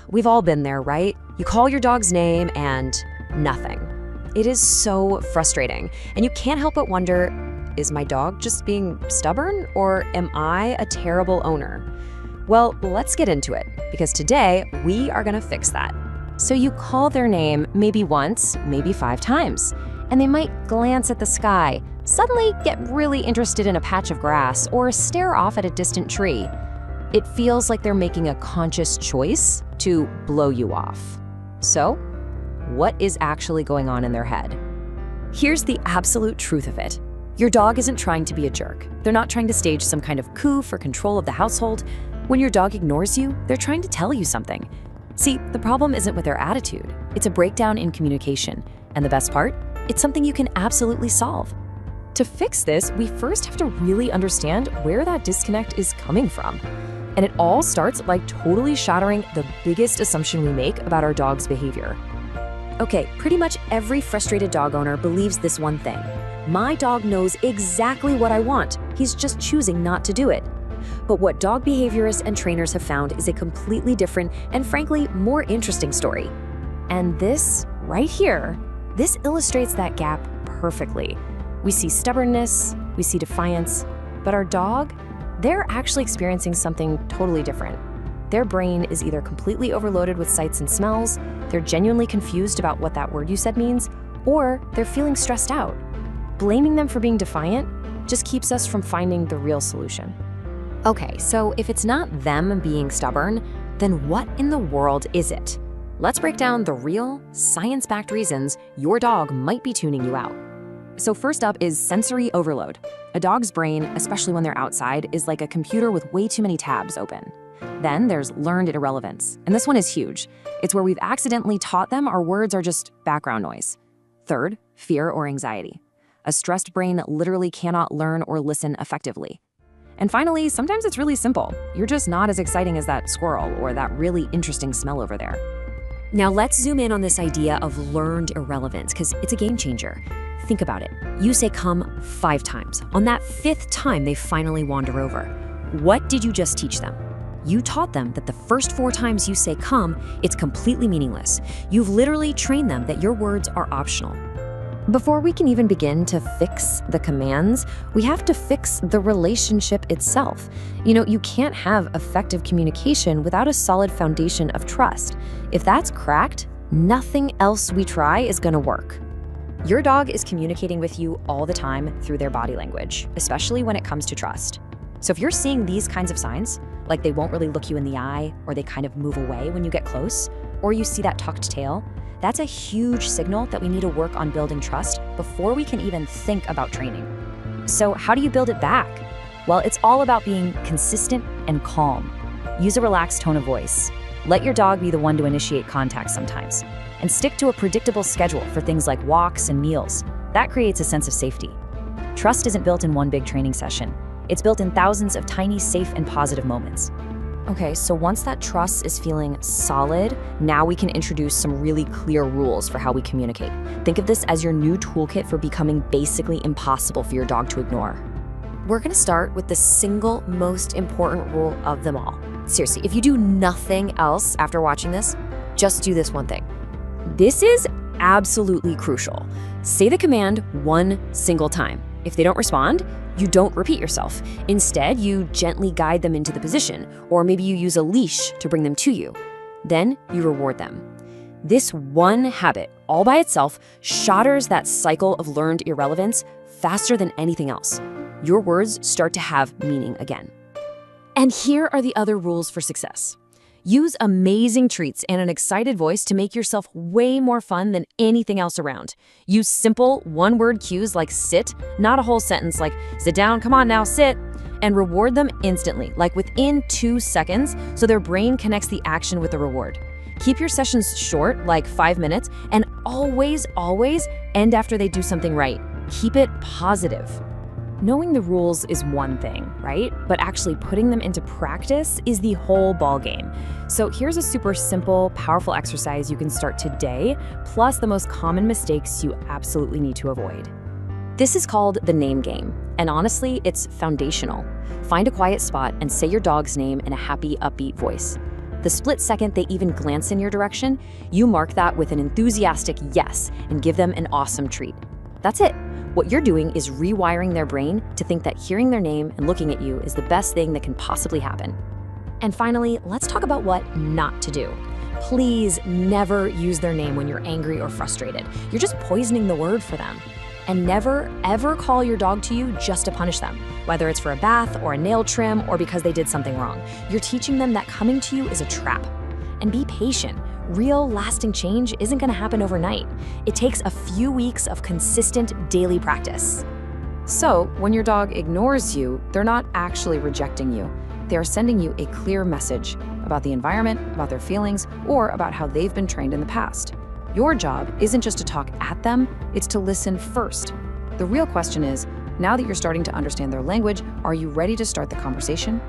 We've all been there, right? You call your dog's name and nothing. It is so frustrating, and you can't help but wonder, is my dog just being stubborn, or am I a terrible owner? Well, let's get into it, because today we are gonna fix that. So you call their name maybe once, maybe 5 times, and they might glance at the sky, suddenly get really interested in a patch of grass, or stare off at a distant tree. It feels like they're making a conscious choice to blow you off. So, what is actually going on in their head? Here's the absolute truth of it. Your dog isn't trying to be a jerk. They're not trying to stage some kind of coup for control of the household. When your dog ignores you, they're trying to tell you something. See, the problem isn't with their attitude. It's a breakdown in communication. And the best part? It's something you can absolutely solve. To fix this, we first have to really understand where that disconnect is coming from. And it all starts by totally shattering the biggest assumption we make about our dog's behavior. Okay, pretty much every frustrated dog owner believes this one thing. My dog knows exactly what I want. He's just choosing not to do it. But what dog behaviorists and trainers have found is a completely different and frankly more interesting story. And this, right here, this illustrates that gap perfectly. We see stubbornness, we see defiance, but our dog, they're actually experiencing something totally different. Their brain is either completely overloaded with sights and smells, they're genuinely confused about what that word you said means, or they're feeling stressed out. Blaming them for being defiant just keeps us from finding the real solution. Okay, so if it's not them being stubborn, then what in the world is it? Let's break down the real, science-backed reasons your dog might be tuning you out. So first up is sensory overload. A dog's brain, especially when they're outside, is like a computer with way too many tabs open. Then there's learned irrelevance, and this one is huge. It's where we've accidentally taught them our words are just background noise. Third, fear or anxiety. A stressed brain literally cannot learn or listen effectively. And finally, sometimes it's really simple. You're just not as exciting as that squirrel or that really interesting smell over there. Now let's zoom in on this idea of learned irrelevance, because it's a game changer. Think about it. You say come 5 times. On that 5th time, they finally wander over. What did you just teach them? You taught them that the first 4 times you say come, it's completely meaningless. You've literally trained them that your words are optional. Before we can even begin to fix the commands, we have to fix the relationship itself. You can't have effective communication without a solid foundation of trust. If that's cracked, nothing else we try is gonna work. Your dog is communicating with you all the time through their body language, especially when it comes to trust. So if you're seeing these kinds of signs, like they won't really look you in the eye, or they kind of move away when you get close, or you see that tucked tail, that's a huge signal that we need to work on building trust before we can even think about training. So how do you build it back? Well, it's all about being consistent and calm. Use a relaxed tone of voice. Let your dog be the one to initiate contact sometimes. And stick to a predictable schedule for things like walks and meals. That creates a sense of safety. Trust isn't built in one big training session. It's built in thousands of tiny, safe, and positive moments. Okay, so once that trust is feeling solid, now we can introduce some really clear rules for how we communicate. Think of this as your new toolkit for becoming basically impossible for your dog to ignore. We're gonna start with the single most important rule of them all. Seriously, if you do nothing else after watching this, just do this one thing. This is absolutely crucial. Say the command 1 single time. If they don't respond, you don't repeat yourself. Instead, you gently guide them into the position, or maybe you use a leash to bring them to you. Then you reward them. This one habit, all by itself, shatters that cycle of learned irrelevance faster than anything else. Your words start to have meaning again. And here are the other rules for success. Use amazing treats and an excited voice to make yourself way more fun than anything else around. Use simple, one-word cues like sit, not a whole sentence like sit down, come on now, sit, and reward them instantly, like within 2 seconds, so their brain connects the action with the reward. Keep your sessions short, like 5 minutes, and always end after they do something right. Keep it positive. Knowing the rules is one thing, right? But actually putting them into practice is the whole ballgame. So here's a super simple, powerful exercise you can start today, plus the most common mistakes you absolutely need to avoid. This is called the name game, and honestly, it's foundational. Find a quiet spot and say your dog's name in a happy, upbeat voice. The split second they even glance in your direction, you mark that with an enthusiastic yes and give them an awesome treat. That's it. What you're doing is rewiring their brain to think that hearing their name and looking at you is the best thing that can possibly happen. And finally, let's talk about what not to do. Please never use their name when you're angry or frustrated. You're just poisoning the word for them. And never, ever call your dog to you just to punish them, whether it's for a bath or a nail trim or because they did something wrong. You're teaching them that coming to you is a trap. And be patient. Real, lasting change isn't going to happen overnight. It takes a few weeks of consistent daily practice. So, when your dog ignores you, they're not actually rejecting you. They are sending you a clear message about the environment, about their feelings, or about how they've been trained in the past. Your job isn't just to talk at them, it's to listen first. The real question is, now that you're starting to understand their language, are you ready to start the conversation?